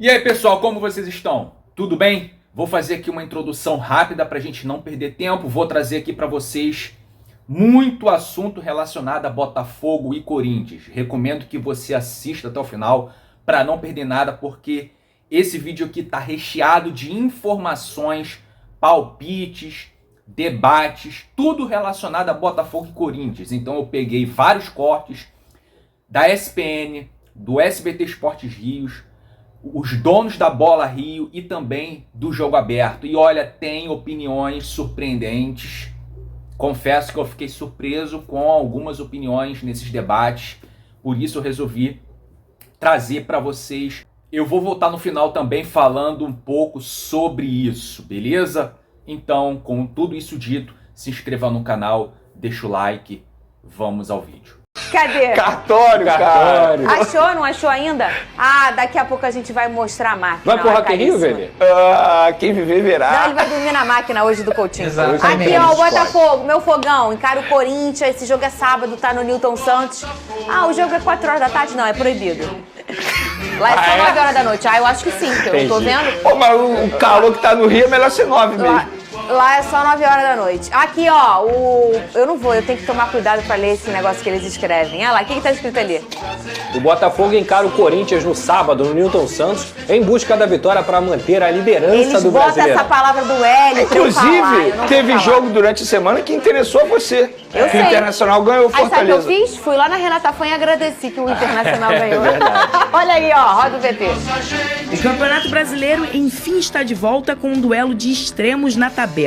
E aí, pessoal, como vocês estão? Tudo bem? Vou fazer aqui uma introdução rápida para a gente não perder tempo. Vou trazer aqui para vocês muito assunto relacionado a Botafogo e Corinthians. Recomendo que você assista até o final para não perder nada, porque esse vídeo aqui está recheado de informações, palpites, debates, tudo relacionado a Botafogo e Corinthians. Então eu peguei vários cortes da ESPN, do SBT Esportes Rios, os donos da Bola Rio e também do Jogo Aberto. E olha, tem opiniões surpreendentes. Confesso que eu fiquei surpreso com algumas opiniões nesses debates. Por isso eu resolvi trazer para vocês. Eu vou voltar no final também falando um pouco sobre isso, beleza? Então, com tudo isso dito, se inscreva no canal, deixa o like, vamos ao vídeo. Cadê? Cartório, cara. Achou? Não achou ainda? Ah, daqui a pouco a gente vai mostrar a máquina. Vai pro Rock in Rio, velho? Quem viver verá. Não, ele vai dormir na máquina hoje do Coutinho. Exatamente. Aqui, ó, o Botafogo, meu fogão, encara o Corinthians. Esse jogo é sábado, tá no Newton Santos. Ah, o jogo é 4 horas da tarde? Não, é proibido. Lá é só 9 horas da noite. Ah, eu acho que sim, que eu tô vendo. Pô, mas o calor que tá no Rio é melhor ser 9 mesmo. Lá é só 9 horas da noite. Aqui, ó, eu não vou, eu tenho que tomar cuidado pra ler esse negócio que eles escrevem. Olha lá, o que tá escrito ali? O Botafogo encara o Corinthians no sábado, no Newton Santos, em busca da vitória para manter a liderança Eles do botam Brasileirão. essa palavra do L pra eu falar, eu Inclusive, não teve vou falar. jogo durante a semana que interessou a você. Eu que sei. o Internacional ganhou o Aí sabe o que eu Fortaleza. fiz? Fui lá na Renata Fã e agradeci que o Internacional ganhou. verdade. Olha aí, ó, roda o VT. O Campeonato Brasileiro, enfim, está de volta com um duelo de extremos na tabela.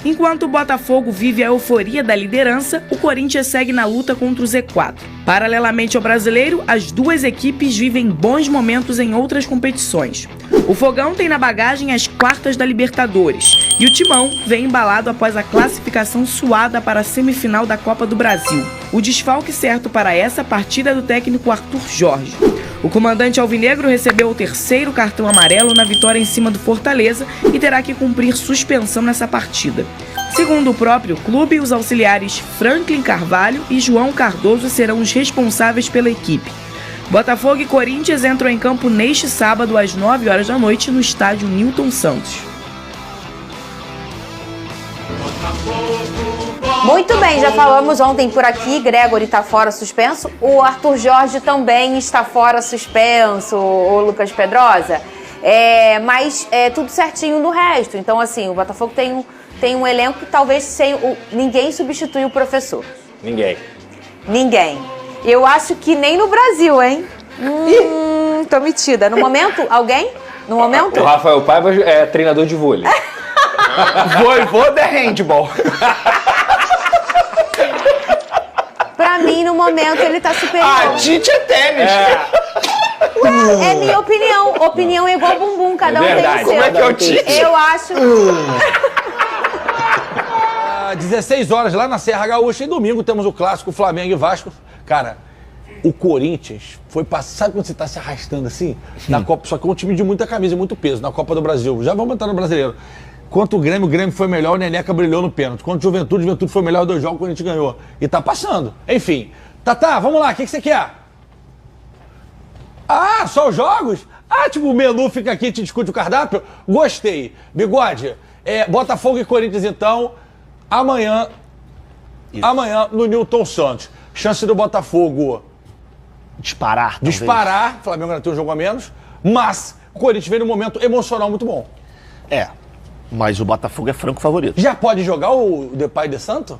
Enquanto o Botafogo vive a euforia da liderança, o Corinthians segue na luta contra o Z4. Paralelamente ao brasileiro, as duas equipes vivem bons momentos em outras competições. O Fogão tem na bagagem as quartas da Libertadores e o Timão vem embalado após a classificação suada para a semifinal da Copa do Brasil. O desfalque certo para essa partida é do técnico Arthur Jorge. O comandante alvinegro recebeu o 3º cartão amarelo na vitória em cima do Fortaleza e terá que cumprir suspensão nessa partida. Segundo o próprio clube, os auxiliares Franklin Carvalho e João Cardoso serão os responsáveis pela equipe. Botafogo e Corinthians entram em campo neste sábado às 9 horas da noite no estádio Newton Santos. Muito bem, já falamos ontem por aqui, Gregory está fora suspenso, o Arthur Jorge também está fora suspenso, o Lucas Pedrosa, mas tudo certinho no resto. Então, assim, o Botafogo tem um elenco que talvez ninguém substitui o professor. Ninguém. Eu acho que nem no Brasil, hein? Tô metida. No momento, alguém? No momento? O Rafael Paiva é treinador de vôlei. Voivoda é handball. Pra mim, no momento, ele tá superior. A Tite é tênis. É minha opinião. Opinião é igual bumbum, cada um verdade. tem o seu. Como é que é o Tite? Eu acho... 16 horas lá na Serra Gaúcha e domingo temos o clássico Flamengo e Vasco. Cara, o Corinthians foi passar. Sabe quando você tá se arrastando assim? Na Copa, só que é um time de muita camisa e muito peso, na Copa do Brasil. Já vamos entrar no Brasileiro. Quanto o Grêmio foi melhor, o Neneca brilhou no pênalti. Quanto o Juventude foi melhor 2 jogos, o Corinthians ganhou. E tá passando. Enfim. Tatá, vamos lá, o que você quer? Ah, só os jogos? Ah, tipo, o menu fica aqui e te discute o cardápio? Gostei. Bigode, Botafogo e Corinthians, então, amanhã no Newton Santos. Chance do Botafogo Disparar. Flamengo ainda tem um jogo a menos, mas o Corinthians vem num momento emocional muito bom. Mas o Botafogo é franco favorito. Já pode jogar o Depay de Santo?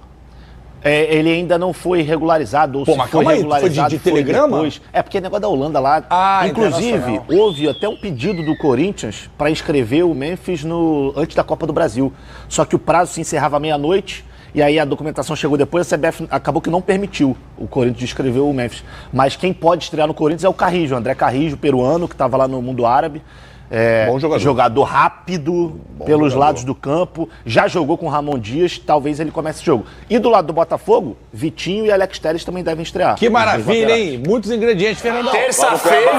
Ele ainda não foi regularizado, ou Pô, se mas foi calma aí, regularizado, foi de telegrama? depois. Porque é negócio da Holanda lá. Inclusive, internacional. houve até um pedido do Corinthians para inscrever o Memphis antes da Copa do Brasil. Só que o prazo se encerrava à meia-noite, e aí a documentação chegou depois, a CBF acabou que não permitiu o Corinthians inscrever o Memphis. Mas quem pode estrear no Corinthians é o Carrijo, André Carrijo, peruano, que estava lá no mundo árabe. Bom jogador. Jogador rápido, pelos lados do campo. Já jogou com o Ramon Dias, talvez ele comece o jogo. E do lado do Botafogo, Vitinho e Alex Telles também devem estrear. Que maravilha, hein? Muitos ingredientes, Fernandão. Terça-feira,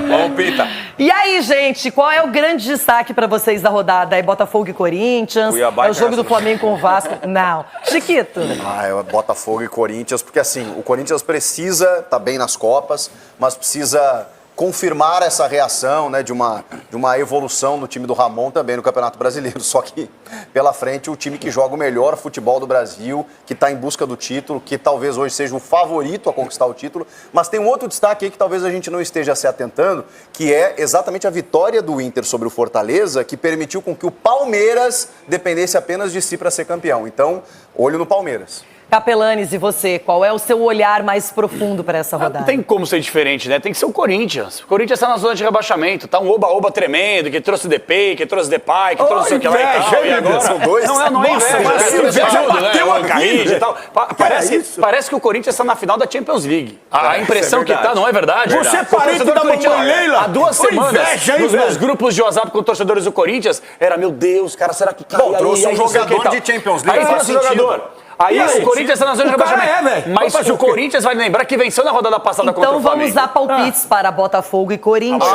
vamos, Pita. E aí, gente, qual é o grande destaque pra vocês da rodada? É Botafogo e Corinthians? Cuiabá É o jogo do Internacional. Flamengo com o Vasco? Não. Chiquito. É Botafogo e Corinthians, porque assim, o Corinthians precisa, tá bem nas Copas, mas precisa confirmar essa reação, né, de uma evolução no time do Ramon também no Campeonato Brasileiro. Só que pela frente o time que joga o melhor futebol do Brasil, que está em busca do título, que talvez hoje seja o favorito a conquistar o título. Mas tem um outro destaque aí que talvez a gente não esteja se atentando, que é exatamente a vitória do Inter sobre o Fortaleza, que permitiu com que o Palmeiras dependesse apenas de si para ser campeão. Então, olho no Palmeiras. Capelanes, e você? Qual é o seu olhar mais profundo para essa rodada? Não tem como ser diferente, né? Tem que ser o Corinthians. O Corinthians está na zona de rebaixamento, tá um oba-oba tremendo, que trouxe Depay, que trouxe Depay, que trouxe o que lá e tal. E agora... São dois? Não é inveja, bateu a Garrincha e tal. Parece que o Corinthians está na final da Champions League. A impressão que tá, não é verdade? Você é parente da mamãe Leila? Há 2 semanas, nos meus grupos de WhatsApp com torcedores do Corinthians, era, meu Deus, cara, será que cai? Bom, trouxe um jogador de Champions League, faz sentido. Aí o Corinthians está na zona de rebaixamento. Mas o Corinthians vai lembrar que venceu na rodada passada contra o Flamengo. Então vamos dar palpites para Botafogo e Corinthians.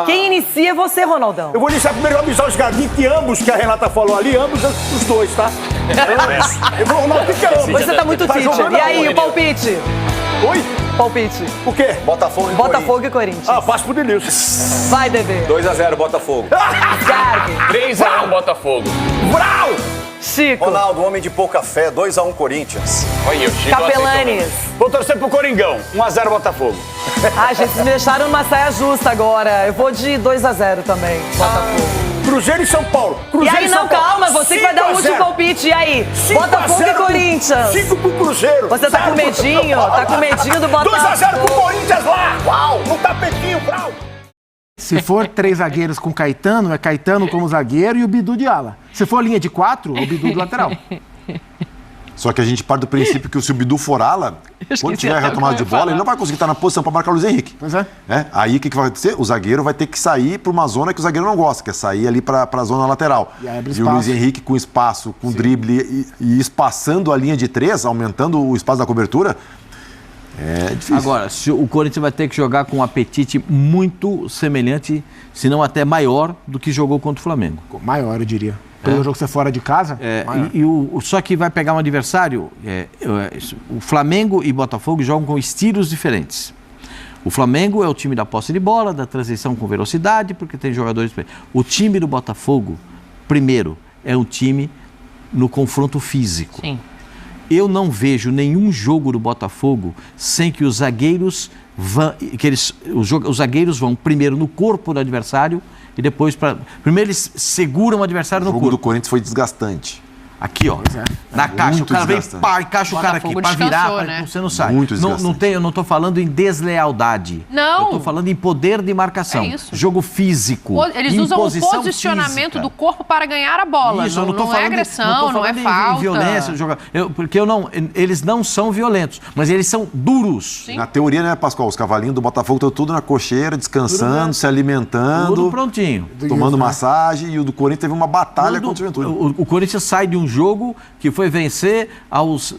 Quem inicia é você, Ronaldão. Eu vou iniciar primeiro avisar os gadinhos que ambos, que a Renata falou ali, ambos os dois, tá? Eu vou Ronaldo, o que é ambos? Você tá muito teacher. E aí, o palpite? Oi? Palpite. O quê? Botafogo e Corinthians. Passo pro Denilson. Vai, Dedê. 2-0 Botafogo. 3-1 Botafogo. Brau! Chico. Ronaldo, homem de pouca fé, 2-1 Corinthians. Olha, o Chico. Capelanes. Vou torcer pro Coringão, 1-0 Botafogo. Gente, vocês me deixaram numa saia justa agora. Eu vou de 2-0 também, Botafogo. Cruzeiro e São Paulo. Cruzeiro e aí, não, calma, você que vai dar o último palpite. E aí? Botafogo e Corinthians. 5 pro Cruzeiro. Você tá com medinho? Tá com medinho do Botafogo. 2-0 pro Corinthians lá. Uau, no tapetinho, brau. Se for 3 zagueiros com Caetano, é Caetano como zagueiro e o Bidu de ala. Se for linha de 4, é o Bidu do lateral. Só que a gente parte do princípio que se o Bidu for ala, quando tiver retomada de bola, ele não vai conseguir estar na posição para marcar o Luiz Henrique. Pois é. Aí o que vai acontecer? O zagueiro vai ter que sair para uma zona que o zagueiro não gosta, que é sair ali para a zona lateral. E o Luiz Henrique com espaço, com drible e espaçando a linha de 3, aumentando o espaço da cobertura, é difícil. Agora, o Corinthians vai ter que jogar com um apetite muito semelhante, se não até maior, do que jogou contra o Flamengo. Maior, eu diria. Pelo jogo ser fora de casa. Só que vai pegar um adversário. O Flamengo e Botafogo jogam com estilos diferentes. O Flamengo é o time da posse de bola, da transição com velocidade, porque tem jogadores. O time do Botafogo, primeiro, é um time no confronto físico. Sim. Eu não vejo nenhum jogo do Botafogo sem que os zagueiros os zagueiros vão primeiro no corpo do adversário e depois primeiro eles seguram o adversário no corpo. O jogo do Corinthians foi desgastante. Aqui, ó, na caixa, o cara vem, encaixa o cara aqui para virar, né? Você não sai. Eu não estou falando em deslealdade. Não. Eu estou falando em poder de marcação. É isso. Jogo físico. Eles usam o posicionamento física do corpo para ganhar a bola. Isso, não é agressão, não é falta. Violência, porque eles não são violentos, mas eles são duros. Sim. Na teoria, né, Pascoal? Os cavalinhos do Botafogo estão tudo na cocheira, descansando, se alimentando. Tudo prontinho. Tomando massagem. E o do Corinthians teve uma batalha contra o Juventude. O Corinthians sai de um jogo que foi vencer aos...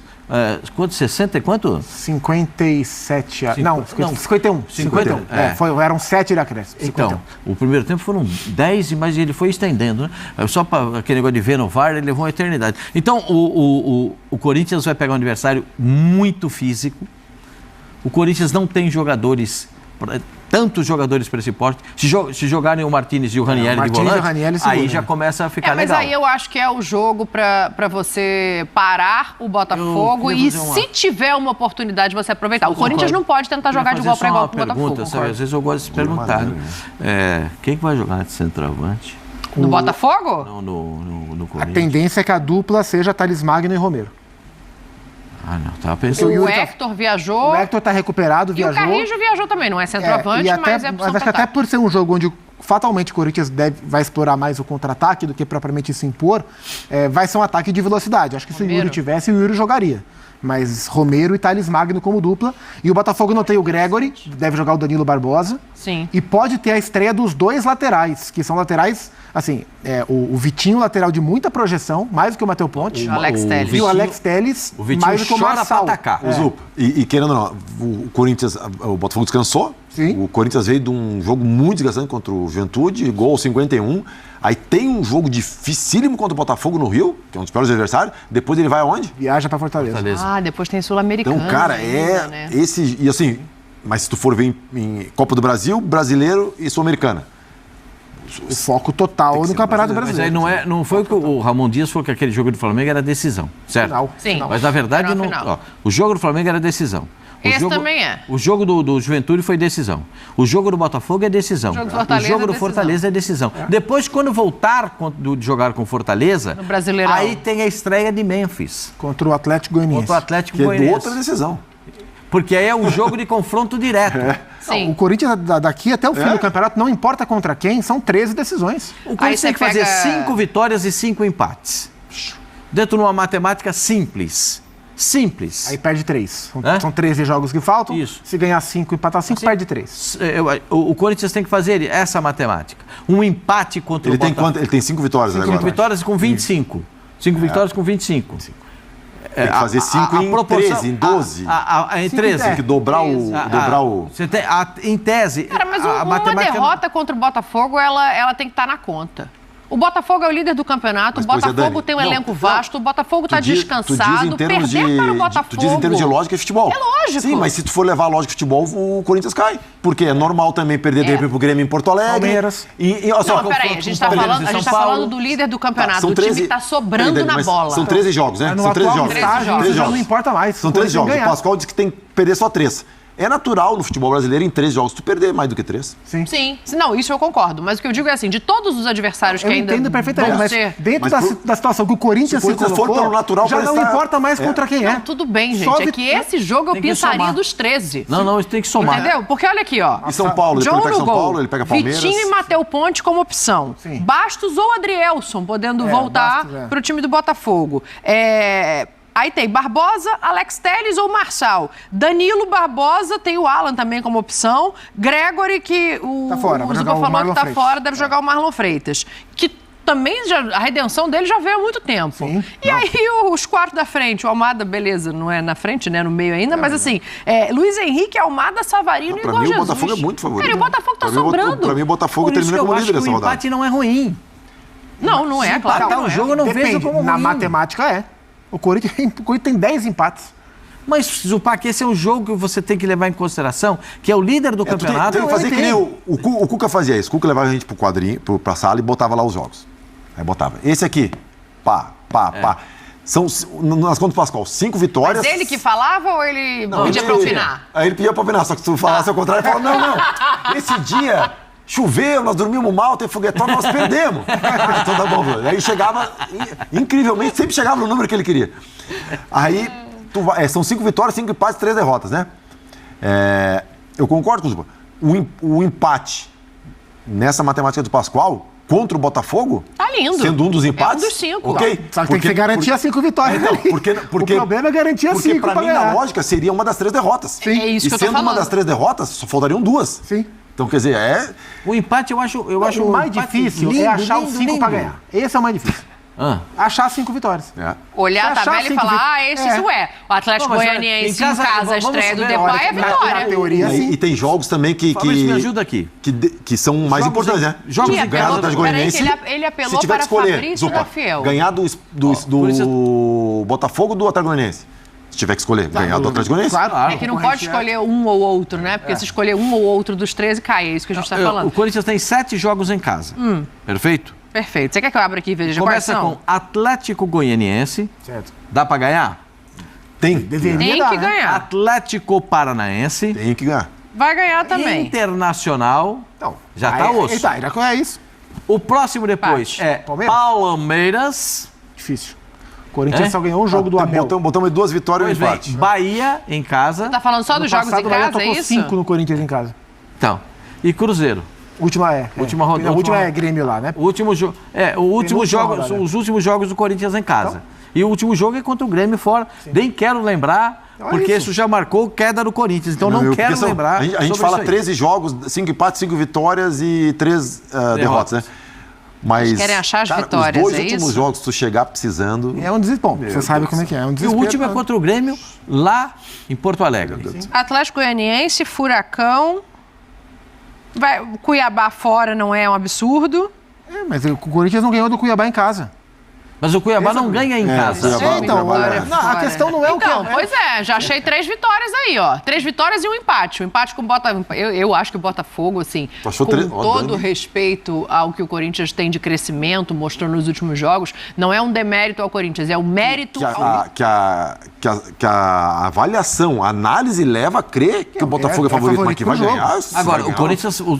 quanto? 60 e quanto? 57. Não, 51. 51. Eram 7 de acréscimo. Então, o primeiro tempo foram 10, mas ele foi estendendo, né? Só para aquele negócio de ver no VAR, ele levou uma eternidade. Então, o Corinthians vai pegar um adversário muito físico. O Corinthians não tem jogadores... tantos jogadores para esse porte. Se jogarem o Martínez e o Ranieri de volante, aí já começa a ficar legal. Mas aí eu acho que é o jogo para você parar o Botafogo e se tiver uma oportunidade você aproveitar. O Corinthians não pode tentar jogar de igual para igual com o Botafogo. Sabe, às vezes eu gosto de se perguntar. Quem que vai jogar de centroavante? No Botafogo? Não, no Corinthians. A tendência é que a dupla seja Thales Magno e Romero. Não, tava pensando. O Hector viajou. O Hector tá recuperado, viajou. E o Carrijo viajou também, não é centroavante, mas é Mas acho que até por ser um jogo onde fatalmente o Corinthians vai explorar mais o contra-ataque do que propriamente se impor, vai ser um ataque de velocidade. Acho que se o Yuri tivesse, o Yuri jogaria. Mas Romero e Thales Magno como dupla. E o Botafogo não tem o Gregory, deve jogar o Danilo Barbosa. Sim. E pode ter a estreia dos 2 laterais, que são laterais, assim, o Vitinho, lateral de muita projeção, mais do que o Matheus Ponte. O Alex Telles. E o Alex Telles, mais do que o Marçal. E querendo ou não, o Corinthians, o Botafogo descansou. Sim. O Corinthians veio de um jogo muito desgastante contra o Juventude, gol 51. Aí tem um jogo dificílimo contra o Botafogo no Rio, que é um dos piores adversários. Depois ele vai aonde? Viaja para Fortaleza. Depois tem Sul-Americano. Então, cara, né? esse... E assim, Mas se tu for ver em Copa do Brasil, Brasileiro e Sul-Americana. O foco total no Campeonato Brasileiro. Mas aí não foi o que o Ramon Dias falou que aquele jogo do Flamengo era decisão, certo? Final. Sim. Mas na verdade, Era final. ó, o jogo do Flamengo era decisão. Esse também é. O jogo do Juventude foi decisão. O jogo do Botafogo é decisão. O jogo do Fortaleza é decisão. Depois, quando voltar de jogar com Fortaleza, No Brasileirão. aí tem a estreia de Memphis. Contra o Atlético Goianiense. Contra o Atlético Que é Goianiense. outra decisão. Porque aí é um jogo de confronto direto. Sim. O Corinthians, daqui até o fim do campeonato, não importa contra quem, são 13 decisões. O Corinthians tem que fazer 5 vitórias e 5 empates. Dentro de uma matemática simples. Simples. Aí perde 3. São 13 jogos que faltam. Isso. Se ganhar 5 e empatar 5, perde 3. O Corinthians tem que fazer essa matemática. Um empate contra o Botafogo. Ele tem 5 vitórias agora. 5 vitórias com 25. 5 vitórias com 25. Tem que fazer 5 em 13, em 12. Em 13. Tem que dobrar o... Você tem, em tese, Cara, mas a uma matemática... derrota contra o Botafogo, ela tem que estar na conta. O Botafogo é o líder do campeonato, o Botafogo tem um elenco vasto, o Botafogo está descansado, perder para o Botafogo... Tu diz em termos de lógica e futebol. É lógico. Sim, mas se tu for levar a lógica de futebol, o Corinthians cai. Porque é normal também perder de repente pro Grêmio em Porto Alegre. Palmeiras. Não, peraí, a gente está falando do líder do campeonato, o time que está sobrando na bola. São 13 jogos, né? São 13 jogos. 13 jogos. Não importa mais. São 13 jogos. O Pascoal diz que tem que perder só 3. É natural no futebol brasileiro, em 3 jogos, tu perder mais do que 3. Sim. Não, isso eu concordo. Mas o que eu digo é assim, de todos os adversários que ainda entendo perfeitamente, mas dentro da situação que o Corinthians se colocou, for natural, já não importa mais contra quem é. Não, tudo bem, gente. É que esse jogo eu pensaria dos 13. Não, isso tem que somar. Entendeu? Porque olha aqui, ó. E São Paulo, John ele pega no São gol, Paulo, ele pega Palmeiras. Vitinho e Matheus Ponte como opção. Sim. Bastos ou Adrielson, podendo voltar para o time do Botafogo. Aí tem Barbosa, Alex Telles ou Marçal. Danilo, Barbosa, tem o Alan também como opção. Gregory, que o Zuba falou que tá fora, deve jogar o Marlon Freitas. Que também a redenção dele já veio há muito tempo. Sim, e aí os 4 da frente, o Almada, beleza, não é na frente, né, no meio ainda, mas assim, Luiz Henrique, Almada, Savarino e Igor Jesus. Pra mim o Botafogo é muito favorito. Cara, o Botafogo tá sobrando. Pra mim o Botafogo termina como líder dessa rodada. O empate não é ruim. Não é, claro. Empatar o jogo eu não vejo como ruim. Na matemática é. O Corinthians tem 10 empates. Mas, Zupac, esse é um jogo que você tem que levar em consideração, que é o líder do campeonato. Tem que fazer que nem o Cuca fazia isso. O Cuca levava a gente pro quadrinho, pra sala e botava lá os jogos. Aí botava. Esse aqui, pá. São, nas contas do Pascoal, 5 vitórias. Mas ele que falava ou ele pedia pra opinar? Aí ele pedia pra opinar, só que se tu falasse ao contrário, ele falava, não. Esse dia... Choveu, nós dormimos mal, teve foguetão, nós perdemos. Então tá bom. Aí chegava, incrivelmente, sempre chegava no número que ele queria. Aí, são 5 vitórias, 5 empates, 3 derrotas, né? Eu concordo com o Zuba. O empate nessa matemática do Pascoal contra o Botafogo... Tá lindo. Sendo um dos empates... É um dos 5. Ok? Só que tem que garantir as 5 vitórias. Então, o problema é garantir as 5 pra mim, na lógica, seria uma das 3 derrotas. Sim. É isso que eu tô falando. E sendo uma das 3 derrotas, só faltariam 2. Sim. Então, quer dizer, O empate eu acho o mais difícil é achar os 5 para ganhar. Esse é o mais difícil. Achar 5 vitórias. Olhar a tabela e falar, isso é. O Atlético Goianiense em casa, a estreia do Depay é vitória. Na teoria, sim. E tem jogos também que me ajuda aqui. Que são mais importantes, né? Jogos em ganhar do Atlético Goianiense. Ele apelou para Fabrício Rafael. Ganhar do Botafogo do Atlético Goianiense. Se tiver que escolher, ganhar do Atlético Goianiense. Claro, é que não pode escolher um ou outro, né? Porque se escolher um ou outro dos 13, cai. É isso que a gente está falando. O Corinthians tem 7 jogos em casa. Perfeito? Perfeito. Você quer que eu abra aqui e veja quais são? Começa com Atlético Goianiense. Certo. Dá para ganhar? Tem. Deveria Tem que ganhar. Atlético Paranaense. Tem que ganhar. Vai ganhar também. Internacional. Então, já tá osso. Já é isso. O próximo depois é Palmeiras. Difícil. O Corinthians só ganhou um jogo do Abel. Botamos 2 vitórias e um empate. Bahia em casa. Você tá falando só dos jogos em casa, é isso? 5 no Corinthians em casa. Então. E Cruzeiro. Última rodada. A última é Grêmio lá, né? O último jogo. Os últimos jogos do Corinthians em casa. Então? E o último jogo é contra o Grêmio fora. Sim. Nem quero lembrar, porque isso já marcou queda do Corinthians. Então não quero lembrar. A gente fala 13 jogos, 5 empates, 5 vitórias e 3 derrotas, né? Mas eles querem achar as vitórias, os 2 últimos jogos, se tu chegar precisando... É um desespero. Você sabe como é que é. E o último é contra o Grêmio, lá em Porto Alegre. Atlético Goianiense, Furacão... Cuiabá fora não é um absurdo. Mas o Corinthians não ganhou do Cuiabá em casa. Mas o Cuiabá não ganha em casa. A questão não é o que... Pois é, já achei 3 vitórias aí, ó. 3 vitórias e um empate. O empate com o Botafogo... Eu acho que o Botafogo, assim, com todo respeito ao que o Corinthians tem de crescimento, mostrou nos últimos jogos, não é um demérito ao Corinthians, é um mérito que a avaliação, a análise leva a crer que o Botafogo é favorito, mas que vai ganhar. Agora, o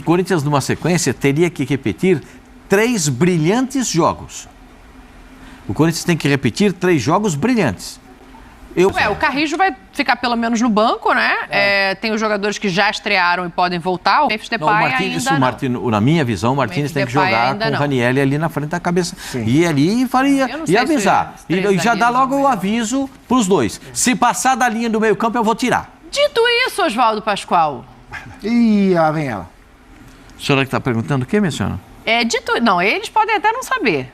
Corinthians, numa sequência, teria que repetir 3 brilhantes jogos. O Corinthians tem que repetir 3 jogos brilhantes. O Carrijo vai ficar pelo menos no banco, né? Tem os jogadores que já estrearam e podem voltar. O Memphis Depay na minha visão, o Martínez tem que jogar com o Ranieri ali na frente da cabeça. E ali e avisar. E já dá logo o aviso para os dois. Se passar da linha do meio campo, eu vou tirar. Dito isso, Oswaldo Pascoal. Lá vem ela. A senhora que está perguntando o quê, minha senhora? Não, eles podem até não saber.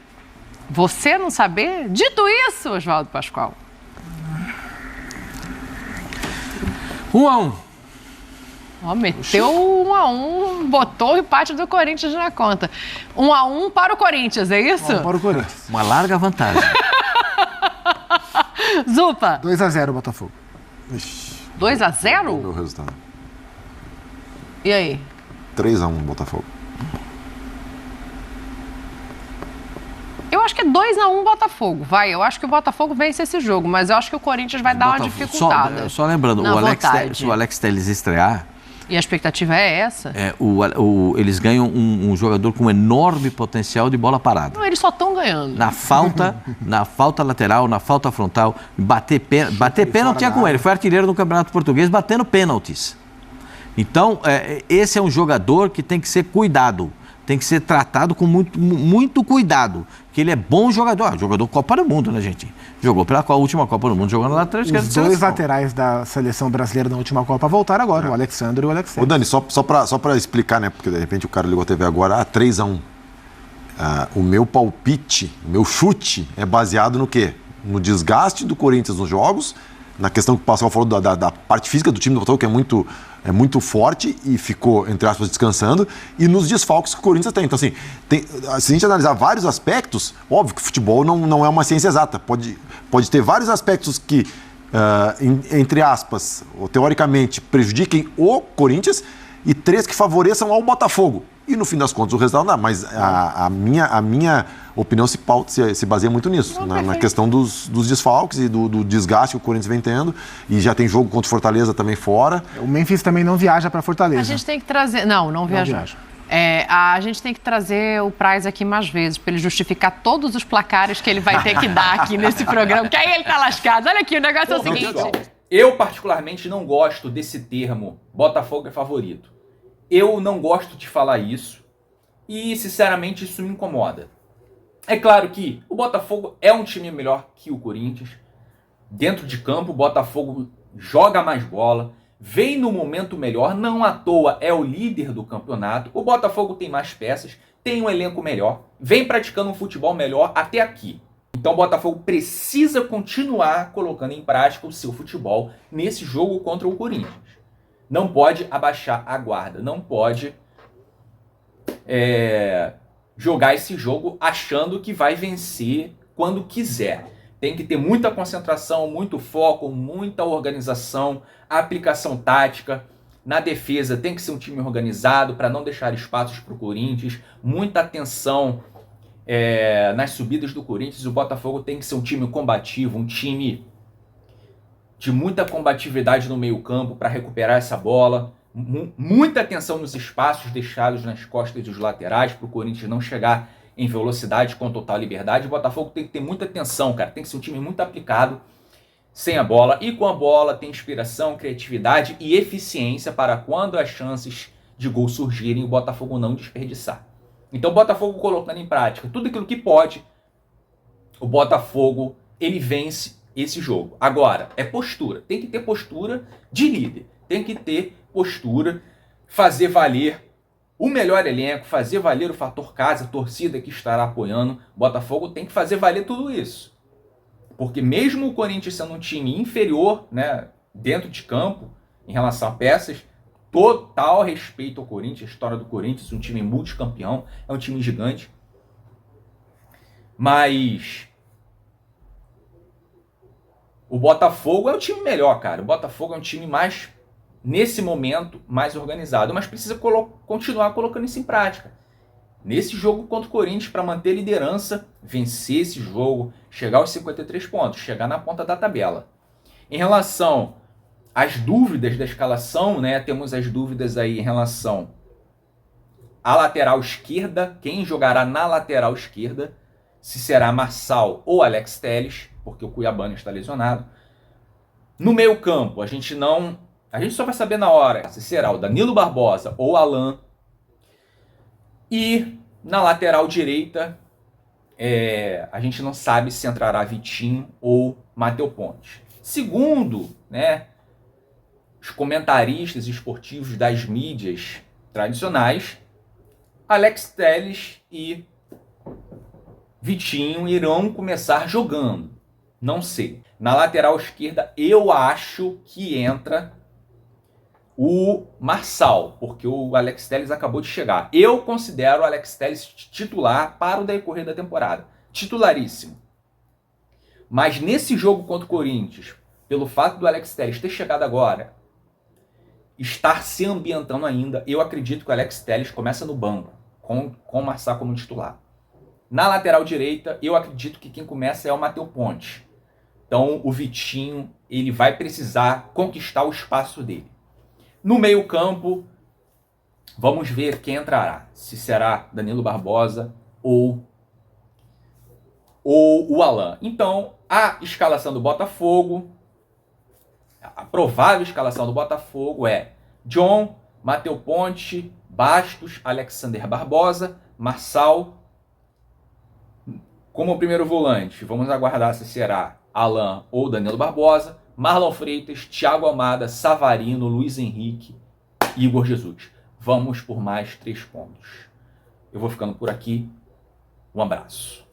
Você não saber? Dito isso, Oswaldo Pascoal. 1-1. Meteu 1-1, botou o empate do Corinthians na conta. 1-1 para o Corinthians, é isso? Para o Corinthians. Uma larga vantagem. Zupa. 2-0 Botafogo. 2-0? O meu resultado. E aí? 3-1 Botafogo. Eu acho que é 2-1 Botafogo, eu acho que o Botafogo vence esse jogo, mas eu acho que o Corinthians vai dar uma dificultada. Só lembrando, se o Alex Telles estrear... E a expectativa é essa? Eles ganham um jogador com enorme potencial de bola parada. Não, eles só estão ganhando. Na falta lateral, na falta frontal, bater pênalti é com ele. Foi artilheiro do Campeonato Português batendo pênaltis. Então, esse é um jogador que tem que ser cuidado. Tem que ser tratado com muito cuidado, porque ele é bom jogador. Jogador Copa do Mundo, né, gente? Jogou pela última Copa do Mundo, jogando lá atrás. Os 2 laterais da seleção brasileira na última Copa voltaram agora, o Alexandre e o Alex. Ô, Dani, só para explicar, né? Porque de repente o cara ligou a TV agora, 3-1. O meu palpite, o meu chute é baseado no quê? No desgaste do Corinthians nos jogos, na questão que o Pascoal falou da parte física do time do Botafogo, que é muito forte e ficou, entre aspas, descansando, e nos desfalques que o Corinthians tem. Então, assim, se a gente analisar vários aspectos, óbvio que o futebol não é uma ciência exata. Pode ter vários aspectos que, entre aspas, ou teoricamente, prejudiquem o Corinthians e 3 que favoreçam ao Botafogo. E, no fim das contas, o resultado não dá. Mas a minha opinião se baseia muito nisso, na questão dos desfalques e do desgaste que o Corinthians vem tendo. E já tem jogo contra o Fortaleza também fora. O Memphis também não viaja para Fortaleza. A gente tem que trazer... Não viaja. A gente tem que trazer o Praz aqui mais vezes, para ele justificar todos os placares que ele vai ter que dar aqui nesse programa, que aí ele tá lascado. Olha aqui, o negócio é o seguinte... Eu, particularmente, não gosto desse termo Botafogo é favorito. Eu não gosto de falar isso e, sinceramente, isso me incomoda. É claro que o Botafogo é um time melhor que o Corinthians. Dentro de campo, o Botafogo joga mais bola, vem no momento melhor, não à toa é o líder do campeonato. O Botafogo tem mais peças, tem um elenco melhor, vem praticando um futebol melhor até aqui. Então o Botafogo precisa continuar colocando em prática o seu futebol nesse jogo contra o Corinthians. Não pode abaixar a guarda, não pode jogar esse jogo achando que vai vencer quando quiser. Tem que ter muita concentração, muito foco, muita organização, aplicação tática. Na defesa tem que ser um time organizado para não deixar espaços para o Corinthians, muita atenção nas subidas do Corinthians. O Botafogo tem que ser um time combativo, um time de muita combatividade no meio-campo para recuperar essa bola. Muita atenção nos espaços deixados nas costas dos laterais para o Corinthians não chegar em velocidade com total liberdade. O Botafogo tem que ter muita atenção, cara. Tem que ser um time muito aplicado sem a bola. E com a bola tem inspiração, criatividade e eficiência para quando as chances de gol surgirem, o Botafogo não desperdiçar. Então o Botafogo colocando em prática tudo aquilo que pode, o Botafogo ele vence esse jogo. Agora, é postura. Tem que ter postura de líder. Tem que ter postura, fazer valer o melhor elenco, fazer valer o fator casa, a torcida que estará apoiando. O Botafogo tem que fazer valer tudo isso. Porque mesmo o Corinthians sendo um time inferior, né, dentro de campo, em relação a peças, total respeito ao Corinthians, a história do Corinthians, um time multicampeão, é um time gigante. Mas O Botafogo é um time melhor, cara. O Botafogo é um time mais, nesse momento, mais organizado. Mas precisa continuar colocando isso em prática. Nesse jogo contra o Corinthians, para manter a liderança, vencer esse jogo, chegar aos 53 pontos, chegar na ponta da tabela. Em relação às dúvidas da escalação, né, temos as dúvidas aí em relação à lateral esquerda, quem jogará na lateral esquerda, se será Marçal ou Alex Telles, porque o Cuiabano está lesionado. No meio campo, a gente só vai saber na hora se será o Danilo Barbosa ou Alan. E na lateral direita, a gente não sabe se entrará Vitinho ou Matheus Pontes. Segundo, né, os comentaristas esportivos das mídias tradicionais, Alex Telles e Vitinho irão começar jogando. Não sei. Na lateral esquerda, eu acho que entra o Marçal, porque o Alex Telles acabou de chegar. Eu considero o Alex Telles titular para o decorrer da temporada. Titularíssimo. Mas nesse jogo contra o Corinthians, pelo fato do Alex Telles ter chegado agora, estar se ambientando ainda, eu acredito que o Alex Telles começa no banco, com o Marçal como titular. Na lateral direita, eu acredito que quem começa é o Matheus Pontes. Então, o Vitinho, ele vai precisar conquistar o espaço dele. No meio-campo, vamos ver quem entrará. Se será Danilo Barbosa ou o Alan. Então, a escalação do Botafogo, a provável escalação do Botafogo é John, Matheus Ponte, Bastos, Alexander Barbosa, Marçal. Como primeiro volante, vamos aguardar se será Alan ou Danilo Barbosa. Marlon Freitas, Thiago Almada, Savarino, Luiz Henrique e Igor Jesus. Vamos por mais 3 pontos. Eu vou ficando por aqui. Um abraço.